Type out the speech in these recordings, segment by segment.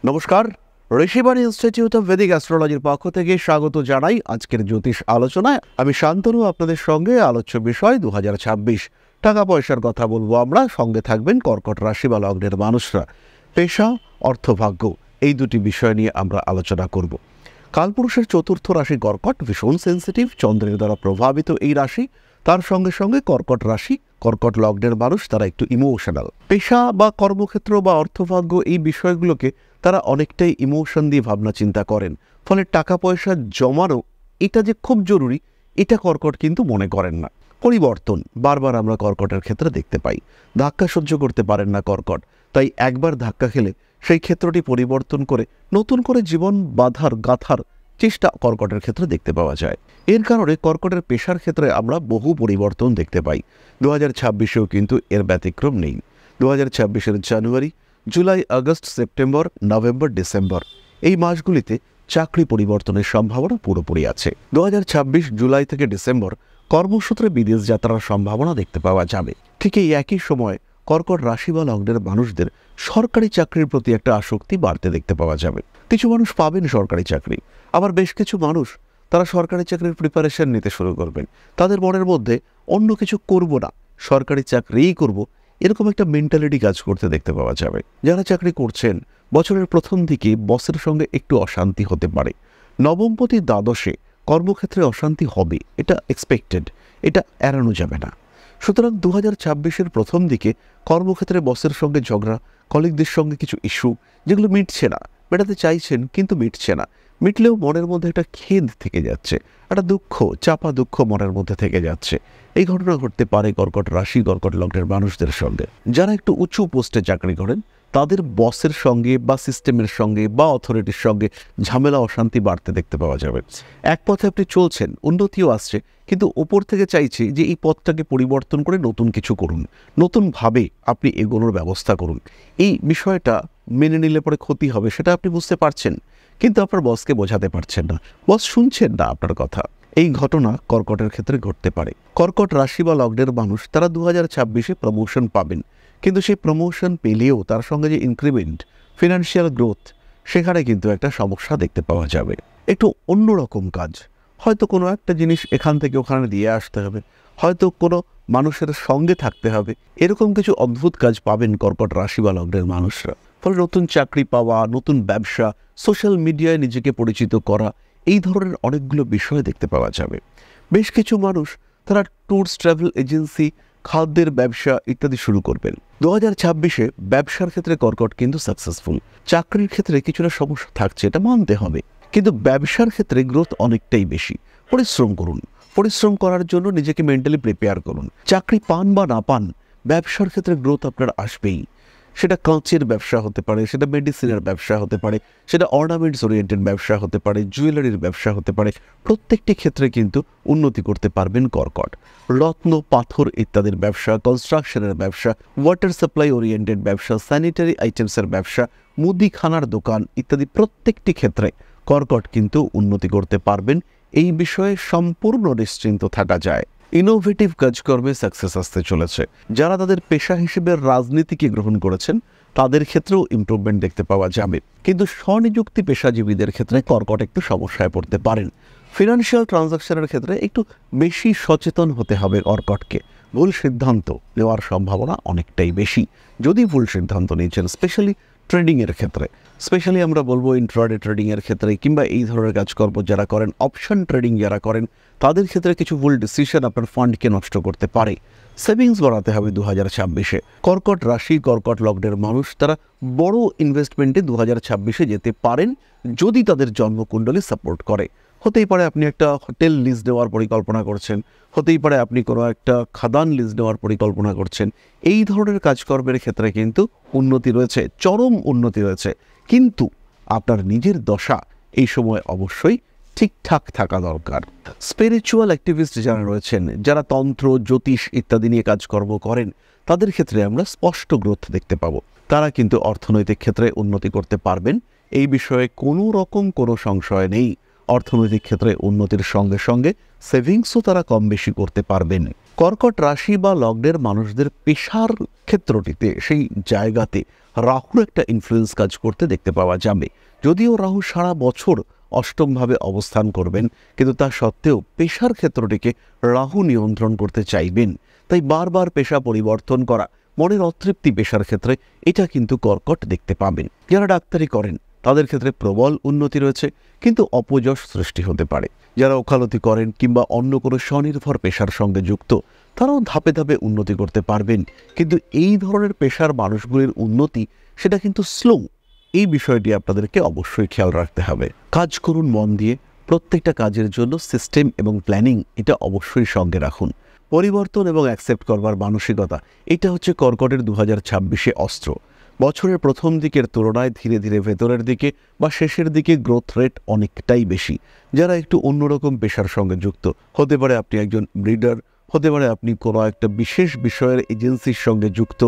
নমস্কার, Rishibani institute of Vedic অ্যাস্ট্রোলজির পক্ষ থেকে স্বাগত জানাই আজকের জ্যোতিষ আলোচনায়। আমি শান্তনু, আপনাদের সঙ্গে আলোচ্য বিষয় 2026 টাকা পয়সার কথা বলবো আমরা। সঙ্গে থাকবেন কর্কট রাশি বা লগ্নের মানুষরা। পেশা, অর্থভাগ্য, এই দুটি বিষয় নিয়ে আমরা আলোচনা করব। কালপুরুষের চতুর্থ রাশি কর্কট, ভীষণ সেন্সিটিভ, চন্দ্রের দ্বারা প্রভাবিত এই রাশি। তার সঙ্গে সঙ্গে কর্কট রাশি, কর্কট লগ্নের মানুষ তারা একটু ইমোশনাল। পেশা বা কর্মক্ষেত্র বা অর্থভাগ্য এই বিষয়গুলোকে তারা অনেকটাই ইমোশন দিয়ে ভাবনা চিন্তা করেন। ফলে টাকা পয়সা জমানো এটা যে খুব জরুরি, এটা কর্কট কিন্তু মনে করেন না। পরিবর্তন বারবার আমরা কর্কটের ক্ষেত্রে দেখতে পাই। ধাক্কা সহ্য করতে পারেন না কর্কট, তাই একবার ধাক্কা খেলে সেই ক্ষেত্রটি পরিবর্তন করে নতুন করে জীবন গাঁথার চেষ্টা কর্কটের ক্ষেত্রে দেখতে পাওয়া যায়। এর কারণে কর্কটের পেশার ক্ষেত্রে আমরা বহু পরিবর্তন দেখতে পাই। 2026-এও কিন্তু এর ব্যতিক্রম নেই। 2026-এর January, July, August, September, November, December এই মাসগুলিতে চাকরি পরিবর্তনের সম্ভাবনা পুরোপুরি আছে। 2026 জুলাই থেকে ডিসেম্বর কর্মসূত্রে বিদেশ যাত্রার সম্ভাবনা দেখতে পাওয়া যাবে। ঠিক এই একই সময় কর্কট রাশি বা লগ্নের মানুষদের সরকারি চাকরির প্রতি একটা আসক্তি বাড়তে দেখতে পাওয়া যাবে। কিছু মানুষ পাবেন সরকারি চাকরি, আবার বেশ কিছু মানুষ তারা সরকারি চাকরির প্রিপারেশন নিতে শুরু করবেন। তাদের মনের মধ্যে অন্য কিছু করব না, সরকারি চাকরিই করব, এরকম একটা মেন্টালিটি কাজ করতে দেখতে পাওয়া যাবে। যারা চাকরি করছেন, বছরের প্রথম দিকে বসের সঙ্গে একটু অশান্তি হতে পারে। নবমপতি দ্বাদশে কর্মক্ষেত্রে অশান্তি হবে, এটা এক্সপেক্টেড, এটা এড়ানো যাবে না। সুতরাং 2026-এর প্রথম দিকে কর্মক্ষেত্রে বসের সঙ্গে ঝগড়া, কলিগদের সঙ্গে কিছু ইস্যু যেগুলো মিটছে না, মেটাতে চাইছেন কিন্তু মিটছে না, মিটলেও মনের মধ্যে একটা খেদ থেকে যাচ্ছে, একটা দুঃখ, চাপা দুঃখ মনের মধ্যে থেকে যাচ্ছে। এই ঘটনা ঘটতে পারে কর্কট রাশি, কর্কট লগ্নের মানুষদের সঙ্গে। যারা একটু উঁচু পোস্টে চাকরি করেন, তাদের বসের সঙ্গে বা সিস্টেমের সঙ্গে বা অথরিটির সঙ্গে ঝামেলা, অশান্তি বাড়তে দেখতে পাওয়া যাবে। এক পথে আপনি চলছেন, উন্নতিও আসছে, কিন্তু ওপর থেকে চাইছে যে এই পথটাকে পরিবর্তন করে নতুন কিছু করুন, নতুনভাবে আপনি এগোনোর ব্যবস্থা করুন। এই বিষয়টা মেনে নিলে পরে ক্ষতি হবে সেটা আপনি বুঝতে পারছেন, কিন্তু আপনার বসকে বোঝাতে পারছেন না, বস শুনছেন না আপনার কথা। এই ঘটনা কর্কটের ক্ষেত্রে ঘটতে পারে। কর্কট রাশি বা লগ্নের মানুষ তারা 2026-এ প্রমোশন পাবেন, কিন্তু সেই প্রমোশন পেলেও তার সঙ্গে যে ইনক্রিমেন্ট, ফিনান্সিয়াল গ্রোথ, সেখানে কিন্তু একটা সমস্যা দেখতে পাওয়া যাবে। একটু অন্যরকম কাজ, হয়তো কোনো একটা জিনিস এখান থেকে ওখানে দিয়ে আসতে হবে, হয়তো কোনো মানুষের সঙ্গে থাকতে হবে, এরকম কিছু অদ্ভুত কাজ পাবেন কর্কট রাশি বা লগ্নের মানুষরা। ফলে নতুন চাকরি পাওয়া, নতুন ব্যবসা, সোশ্যাল মিডিয়ায় নিজেকে পরিচিত করা, এই ধরনের অনেকগুলো বিষয় দেখতে পাওয়া যাবে। বেশ কিছু মানুষ তারা ট্যুরস, ট্রাভেল এজেন্সি, খাদ্যের ব্যবসা ইত্যাদি শুরু করবেন। 2026-এ ব্যবসার ক্ষেত্রে কর্কট কিন্তু সাকসেসফুল। চাকরির ক্ষেত্রে কিছুটা সমস্যা থাকছে, এটা মানতে হবে, কিন্তু ব্যবসার ক্ষেত্রে গ্রোথ অনেকটাই বেশি। পরিশ্রম করুন, পরিশ্রম করার জন্য নিজেকে মেন্টালি প্রিপেয়ার করুন। চাকরি পান বা না পান, ব্যবসার ক্ষেত্রে গ্রোথ আপনার আসবেই। সেটা কাঁচের ব্যবসা হতে পারে, সেটা মেডিসিনের ব্যবসা হতে পারে, সেটা অর্নামেন্টস ওরিয়েন্টেড ব্যবসা হতে পারে, জুয়েলারির ব্যবসা হতে পারে, প্রত্যেকটি ক্ষেত্রে কিন্তু উন্নতি করতে পারবেন কর্কট। রত্ন, পাথর ইত্যাদির ব্যবসা, কনস্ট্রাকশনের ব্যবসা, ওয়াটার সাপ্লাই ওরিয়েন্টেড ব্যবসা, স্যানিটারি আইটেমসের ব্যবসা, মুদিখানার দোকান ইত্যাদি প্রত্যেকটি ক্ষেত্রে কর্কট কিন্তু উন্নতি করতে পারবেন। এই বিষয়ে সম্পূর্ণ নিশ্চিন্ত থাকা যায়। ইনোভেটিভ কাজকর্মে সাকসেস আসতে চলেছে। যারা তাদের পেশা হিসেবে রাজনীতিকে গ্রহণ করেছেন, তাদের ক্ষেত্রেও ইমপ্রুভমেন্ট দেখতে পাওয়া যাবে, কিন্তু স্বনিযুক্তি পেশাজীবীদের ক্ষেত্রে কর্কট একটু সমস্যায় পড়তে পারেন। ফিনান্সিয়াল ট্রানজাকশনের ক্ষেত্রে একটু বেশি সচেতন হতে হবে কর্কটকে। ভুল সিদ্ধান্ত নেওয়ার সম্ভাবনা অনেকটাই বেশি যদি ভুল সিদ্ধান্ত নিয়েছেন, স্পেশালি ট্রেডিংয়ের ক্ষেত্রে। স্পেশালি আমরা বলবো ইন্ট্রাডে ট্রেডিংয়ের ক্ষেত্রে, কিংবা এই ধরনের কাজকর্ম যারা করেন, অপশন ট্রেডিং যারা করেন, তাদের ক্ষেত্রে কিছু ভুল ডিসিশন আপনার ফান্ডকে নষ্ট করতে পারে। সেভিংস বাড়াতে হবে 2026-এ। কর্কট রাশি, কর্কট লগ্নের মানুষ তারা বড় ইনভেস্টমেন্টে 2026-এ যেতে পারেন যদি তাদের জন্মকুণ্ডলী সাপোর্ট করে। হতেই পারে আপনি একটা হোটেল লিজ দেওয়ার পরিকল্পনা করছেন, হতেই পারে আপনি কোনো একটা খাদান লিজ দেওয়ার পরিকল্পনা করছেন। এই ধরনের কাজকর্মের ক্ষেত্রে কিন্তু উন্নতি রয়েছে, চরম উন্নতি রয়েছে, কিন্তু আপনার নিজের দশা এই সময় অবশ্যই ঠিকঠাক থাকা দরকার। স্পিরিচুয়াল অ্যাক্টিভিস্ট যারা রয়েছেন, যারা তন্ত্র, জ্যোতিষ ইত্যাদি নিয়ে কাজকর্ম করেন, তাদের ক্ষেত্রে আমরা স্পষ্ট গ্রোথ দেখতে পাবো। তারা কিন্তু অর্থনৈতিক ক্ষেত্রে উন্নতি করতে পারবেন, এই বিষয়ে কোনো রকম কোনো সংশয় নেই। অর্থনৈতিক ক্ষেত্রে উন্নতির সঙ্গে সঙ্গে সেভিংসও তারা কম বেশি করতে পারবেন। কর্কট রাশি বা লগ্নের মানুষদের পেশার ক্ষেত্রটিতে সেই জায়গাতে রাহুর একটা ইনফ্লুয়েন্স কাজ করতে দেখতে পাওয়া যাবে। যদিও রাহু সারা বছর অষ্টমভাবে অবস্থান করবেন, কিন্তু তা সত্ত্বেও পেশার ক্ষেত্রটিকে রাহু নিয়ন্ত্রণ করতে চাইবেন। তাই বারবার পেশা পরিবর্তন করা, মনের অতৃপ্তি পেশার ক্ষেত্রে, এটা কিন্তু কর্কট দেখতে পাবেন। যারা ডাক্তারি করেন তাদের ক্ষেত্রে প্রবল উন্নতি রয়েছে, কিন্তু অপযশ সৃষ্টি হতে পারে। যারা ওকালতি করেন কিংবা অন্য কোনো স্বনির্ভর পেশার সঙ্গে যুক্ত, তারাও ধাপে ধাপে উন্নতি করতে পারবেন। কিন্তু এই ধরনের পেশার মানুষগুলির উন্নতি সেটা কিন্তু স্লো। এই বিষয়টি আপনাদেরকে অবশ্যই খেয়াল রাখতে হবে। কাজ করুন মন দিয়ে, প্রত্যেকটা কাজের জন্য সিস্টেম এবং প্ল্যানিং এটা অবশ্যই সঙ্গে রাখুন। পরিবর্তন এবং অ্যাকসেপ্ট করবার মানসিকতা, এটা হচ্ছে কর্কটের 2026-এ অস্ত্র। বছরের প্রথম দিকের তুলনায় ধীরে ধীরে ভেতরের দিকে বা শেষের দিকে গ্রোথ রেট অনেকটাই বেশি। যারা একটু অন্যরকম পেশার সঙ্গে যুক্ত, হতে পারে আপনি একজন ব্রিডার, হতে পারে আপনি কোনো একটা বিশেষ বিষয়ের এজেন্সির সঙ্গে যুক্ত,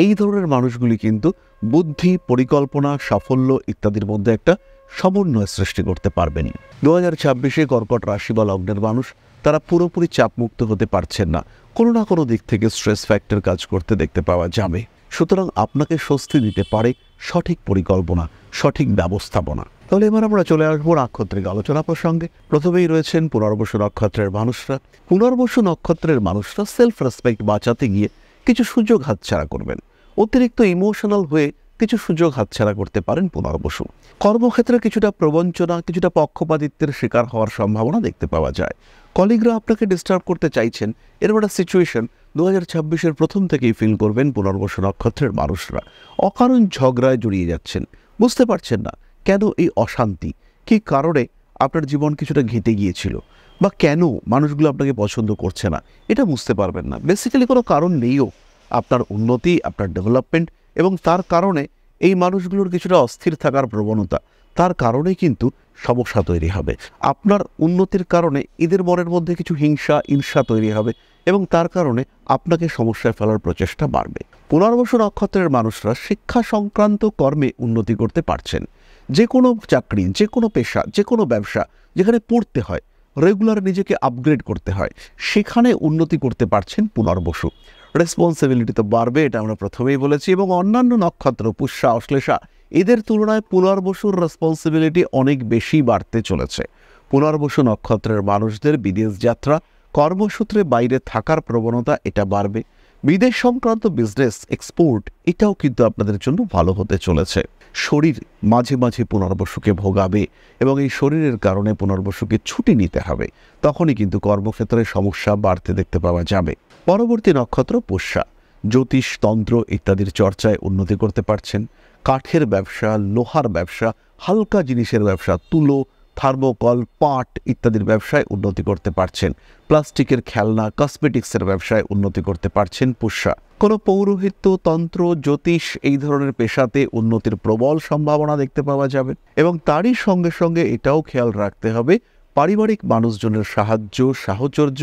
এই ধরনের মানুষগুলি কিন্তু বুদ্ধি, পরিকল্পনা, সাফল্য ইত্যাদির মধ্যে একটা সমন্বয় সৃষ্টি করতে পারবেন। 2026-এ কর্কট রাশি বা লগ্নের মানুষ তারা পুরোপুরি চাপমুক্ত হতে পারছেন না। কোনো না কোনো দিক থেকে স্ট্রেস ফ্যাক্টর কাজ করতে দেখতে পাওয়া যাবে। সুতরাং আপনাকে স্বস্তি দিতে পারে সঠিক পরিকল্পনা, সঠিক ব্যবস্থাপনা। তাহলে এবার আমরা চলে আসবো নাক্ষত্রিক আলোচনা প্রসঙ্গে। প্রথমেই রয়েছেন পুনর্বসু নক্ষত্রের মানুষরা। পুনর্বসু নক্ষত্রের মানুষরা সেলফ রেসপেক্ট বাঁচাতে গিয়ে কিছু সুযোগ হাতছাড়া করবেন। অতিরিক্ত ইমোশনাল হয়ে কিছু সুযোগ হাতছাড়া করতে পারেন পুনর্বসু। কর্মক্ষেত্রে কিছুটা প্রবঞ্চনা, কিছুটা পক্ষপাতিত্বের শিকার হওয়ার সম্ভাবনা দেখতে পাওয়া যায়। কলিগরা আপনাকে ডিস্টার্ব করতে চাইছেন, এরকম একটা সিচুয়েশন 2026-এর প্রথম থেকেই ফিল করবেন পুনর্বসু নক্ষত্রের মানুষরা। অকারণ ঝগড়ায় জড়িয়ে যাচ্ছেন, বুঝতে পারছেন না কেন এই অশান্তি, কী কারণে আপনার জীবন কিছুটা ঘেঁটে গিয়েছিল, বা কেন মানুষগুলো আপনাকে পছন্দ করছে না, এটা বুঝতে পারবেন না। বেসিক্যালি কোনো কারণ নেইও। আপনার উন্নতি, আপনার ডেভেলপমেন্ট এবং তার কারণে এই মানুষগুলোর কিছুটা অস্থির থাকার প্রবণতা, তার কারণেই কিন্তু সমস্যা তৈরি হবে। আপনার উন্নতির কারণে এদের মনের মধ্যে কিছু হিংসা, ঈর্ষা তৈরি হবে এবং তার কারণে আপনাকে সমস্যায় ফেলার প্রচেষ্টা বাড়বে। পুনর্বসু নক্ষত্রের মানুষরা শিক্ষা সংক্রান্ত কর্মে উন্নতি করতে পারছেন। যে কোনো চাকরি, যে কোনো পেশা, যে কোনো ব্যবসা যেখানে পড়তে হয়, রেগুলার নিজেকে আপগ্রেড করতে হয়, সেখানে উন্নতি করতে পারছেন পুনর্বসু। রেসপন্সিবিলিটি তো বাড়বে, এটা আমরা প্রথমেই বলেছি। এবং অন্যান্য নক্ষত্র পুষ্যা, অশ্লেষা, এদের তুলনায় পুনর্বসুর রেসপন্সিবিলিটি অনেক বেশি বাড়তে চলেছে। পুনর্বসু নক্ষত্রের মানুষদের বিদেশ যাত্রা, কর্মসূত্রে বাইরে থাকার প্রবণতা এটা বাড়বে। বিদেশ সংক্রান্ত বিজনেস, এক্সপোর্ট, এটাও কিন্তু আপনাদের জন্য ভালো হতে চলেছে। শরীর মাঝে মাঝে পুনর্বসুকে ভোগাবে এবং এই শরীরের কারণে পুনর্বসুকে ছুটি নিতে হবে। তখনই কিন্তু কর্মক্ষেত্রে সমস্যা বাড়তে দেখতে পাওয়া যাবে। পরবর্তী নক্ষত্র পুষ্যা। জ্যোতিষ, তন্ত্র ইত্যাদির চর্চায় উন্নতি করতে পারছেন। কাঠের ব্যবসা, লোহার ব্যবসা, হালকা জিনিসের ব্যবসা, তুলো, থার্মোকল, পাট ইত্যাদির ব্যবসায় উন্নতি করতে পারছেন। প্লাস্টিকের খেলনা, কসমেটিক্সের ব্যবসায় উন্নতি করতে পারছেন পুষ্যা। কোনো পৌরোহিত্য, তন্ত্র, জ্যোতিষ এই ধরনের পেশাতে উন্নতির প্রবল সম্ভাবনা দেখতে পাওয়া যাবে। এবং তারই সঙ্গে সঙ্গে এটাও খেয়াল রাখতে হবে, পারিবারিক মানুষজনের সাহায্য, সাহচর্য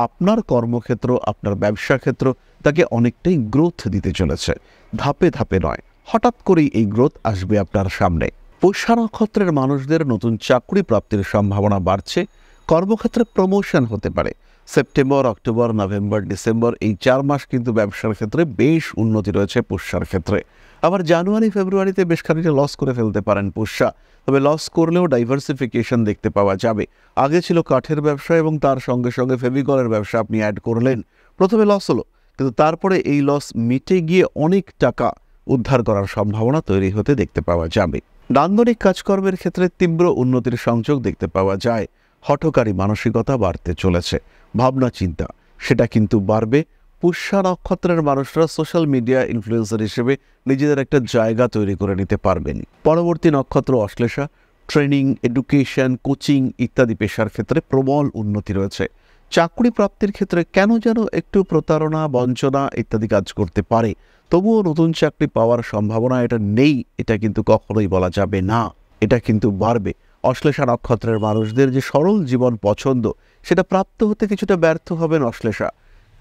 আপনার কর্মক্ষেত্র, আপনার ব্যবসা ক্ষেত্র তাকে অনেকটাই গ্রোথ দিতে চলেছে। ধাপে ধাপে নয়, হঠাৎ করেই এই গ্রোথ আসবে আপনার সামনে। পুষ্যা নক্ষত্রের মানুষদের নতুন চাকরি প্রাপ্তির সম্ভাবনা বাড়ছে। কর্মক্ষেত্রে প্রমোশন হতে পারে। সেপ্টেম্বর, অক্টোবর, নভেম্বর, ডিসেম্বর এই 4 মাস কিন্তু ব্যবসার ক্ষেত্রে বেশ উন্নতি রয়েছে পুষ্যার ক্ষেত্রে। আবার জানুয়ারি, ফেব্রুয়ারিতে বেশ খানিকটা লস করে ফেলতে পারেন পুষ্যা, তবে লস করলেও ডাইভার্সিফিকেশন দেখতে পাওয়া যাবে। আগে ছিল কাঠের ব্যবসা এবং তার সঙ্গে সঙ্গে ফেভিকলের ব্যবসা আপনি অ্যাড করলেন। প্রথমে লস হলো, কিন্তু তারপরে এই লস মিটে গিয়ে অনেক টাকা উদ্ধার করার সম্ভাবনা তৈরি হতে দেখতে পাওয়া যাবে। নান্দনিক কাজকর্মের ক্ষেত্রে তীব্র উন্নতির সংযোগ দেখতে পাওয়া যায়। হঠকারী মানসিকতা বাড়তে চলেছে, ভাবনা চিন্তা সেটা কিন্তু বাড়বে। পুষ্যা নক্ষত্রের মানুষরা সোশ্যাল মিডিয়া ইনফ্লুয়েন্সার হিসেবে নিজেদের একটা জায়গা তৈরি করে নিতে পারবেন। পরবর্তী নক্ষত্র অশ্লেষা। ট্রেনিং, এডুকেশন, কোচিং ইত্যাদি পেশার ক্ষেত্রে প্রবল উন্নতি রয়েছে। চাকরি প্রাপ্তির ক্ষেত্রে কেন যেন একটু প্রতারণা, বঞ্চনা ইত্যাদি কাজ করতে পারে, তবুও নতুন চাকরি পাওয়ার সম্ভাবনা এটা নেই, এটা কিন্তু কখনোই বলা যাবে না, এটা কিন্তু বাড়বে। অশ্লেষা নক্ষত্রের মানুষদের যে সরল জীবন পছন্দ, সেটা প্রাপ্ত হতে কিছুটা ব্যর্থ হবেন অশ্লেষা।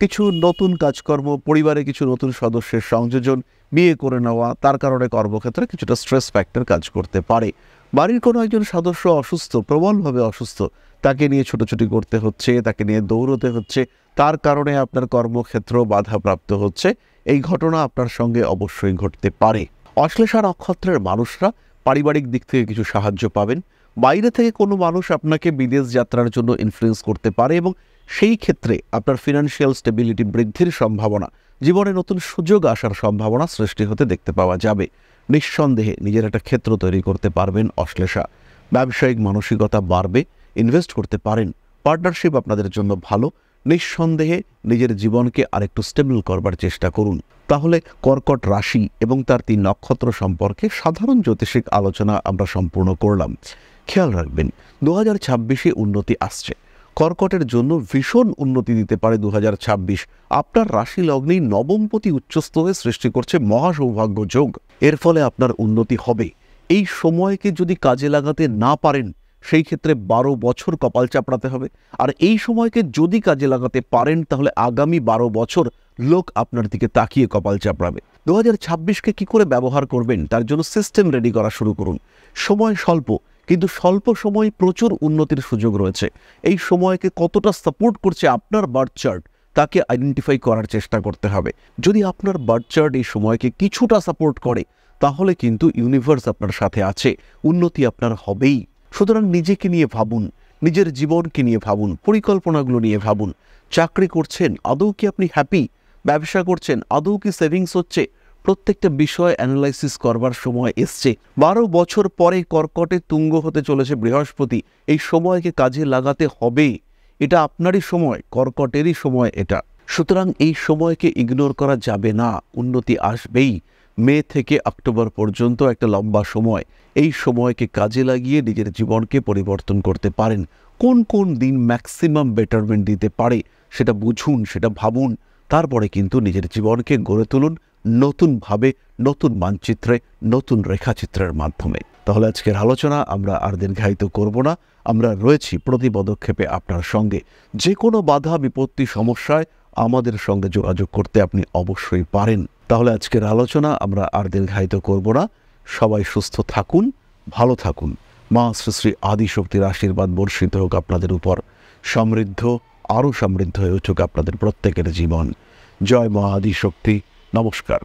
কিছু নতুন কাজকর্ম, পরিবারে কিছু নতুন সদস্যের সংযোজন, বিয়ে করে নেওয়া, তার কারণে কর্মক্ষেত্রে কিছুটা স্ট্রেস ফ্যাক্টর কাজ করতে পারে। বাড়ির কোনো একজন সদস্য অসুস্থ, প্রবলভাবে অসুস্থ, তাকে নিয়ে ছোটাছুটি করতে হচ্ছে, তাকে নিয়ে দৌড়তে হচ্ছে, তার কারণে আপনার কর্মক্ষেত্র বাধাপ্রাপ্ত হচ্ছে। এই ঘটনা আপনার সঙ্গে অবশ্যই ঘটতে পারে। অশ্লেষা নক্ষত্রের মানুষরা পারিবারিক দিক থেকে কিছু সাহায্য পাবেন। বাইরে থেকে কোনো মানুষ আপনাকে বিদেশ যাত্রার জন্য ইনফ্লুয়েন্স করতে পারে এবং সেই ক্ষেত্রে আপনার ফিনান্সিয়াল স্টেবিলিটি বৃদ্ধির সম্ভাবনা, জীবনে নতুন সুযোগ আসার সম্ভাবনা সৃষ্টি হতে দেখতে পাওয়া যাবে। নিঃসন্দেহে নিজের একটা ক্ষেত্র তৈরি করতে পারবেন অশ্লেষা। ব্যবসায়িক মানসিকতা বাড়বে, ইনভেস্ট করতে পারেন। পার্টনারশিপ আপনাদের জন্য ভালো। নিঃসন্দেহে নিজের জীবনকে আরেকটু স্টেবল করবার চেষ্টা করুন। তাহলে কর্কট রাশি এবং তার 3 নক্ষত্র সম্পর্কে সাধারণ জ্যোতিষিক আলোচনা আমরা সম্পূর্ণ করলাম। খেয়াল রাখবেন 2026-এ উন্নতি আসছে। কর্কটের জন্য ভীষণ উন্নতি দিতে পারে 2026। আপনার রাশি লগ্নেই নবমপতি উচ্চস্থ হয়ে সৃষ্টি করছে মহাসৌভাগ্য যোগ। এর ফলে আপনার উন্নতি হবে। এই সময়কে যদি কাজে লাগাতে না পারেন, সেই ক্ষেত্রে 12 বছর কপাল চাপড়াতে হবে। আর এই সময়কে যদি কাজে লাগাতে পারেন, তাহলে আগামী 12 বছর লোক আপনার দিকে তাকিয়ে কপাল চাপড়াবে। 2026-কে কি করে ব্যবহার করবেন, তার জন্য সিস্টেম রেডি করা শুরু করুন। সময় স্বল্প, কিন্তু স্বল্প সময়ে প্রচুর উন্নতির সুযোগ রয়েছে। এই সময়কে কতটা সাপোর্ট করছে আপনার বার্থ চার্ট, তাকে আইডেন্টিফাই করার চেষ্টা করতে হবে। যদি আপনার বার্থ চার্ট এই সময়কে কিছুটা সাপোর্ট করে, তাহলে কিন্তু ইউনিভার্স আপনার সাথে আছে, উন্নতি আপনার হবেই। সুতরাং নিজেকে নিয়ে ভাবুন, নিজের জীবনকে নিয়ে ভাবুন, পরিকল্পনাগুলো নিয়ে ভাবুন। চাকরি করছেন, আদৌ কি আপনি হ্যাপি? ব্যবসা করছেন, আদৌ কি সেভিংস হচ্ছে? প্রত্যেকটা বিষয় অ্যানালাইসিস করবার সময় এসছে। 12 বছর পরে কর্কটে তুঙ্গ হতে চলেছে বৃহস্পতি। এই সময়কে কাজে লাগাতে হবে। এটা আপনারই সময়, কর্কটেরই সময় এটা। সুতরাং এই সময়কে ইগনোর করা যাবে না, উন্নতি আসবেই। মে থেকে অক্টোবর পর্যন্ত একটা লম্বা সময়। এই সময়কে কাজে লাগিয়ে নিজের জীবনকে পরিবর্তন করতে পারেন। কোন কোন দিন ম্যাক্সিমাম বেটারমেন্ট দিতে পারে সেটা বুঝুন, সেটা ভাবুন। তারপরে কিন্তু নিজের জীবনকে গড়ে তুলুন নতুনভাবে, নতুন মানচিত্রে, নতুন রেখাচিত্রের মাধ্যমে। তাহলে আজকের আলোচনা আমরা আর দীর্ঘায়িত করব না। আমরা রয়েছি প্রতি পদক্ষেপে আপনার সঙ্গে। যে কোনো বাধা, বিপত্তি, সমস্যায় আমাদের সঙ্গে যোগাযোগ করতে আপনি অবশ্যই পারেন। তাহলে আজকের আলোচনা আমরা আর দীর্ঘায়িত করব না। সবাই সুস্থ থাকুন, ভালো থাকুন। মা শ্রী শ্রী আদিশক্তির আশীর্বাদ বর্ষিত হোক আপনাদের উপর। সমৃদ্ধ, আরও সমৃদ্ধ হয়ে উঠুক আপনাদের প্রত্যেকের জীবন। জয় মা আদিশক্তি। নমস্কার।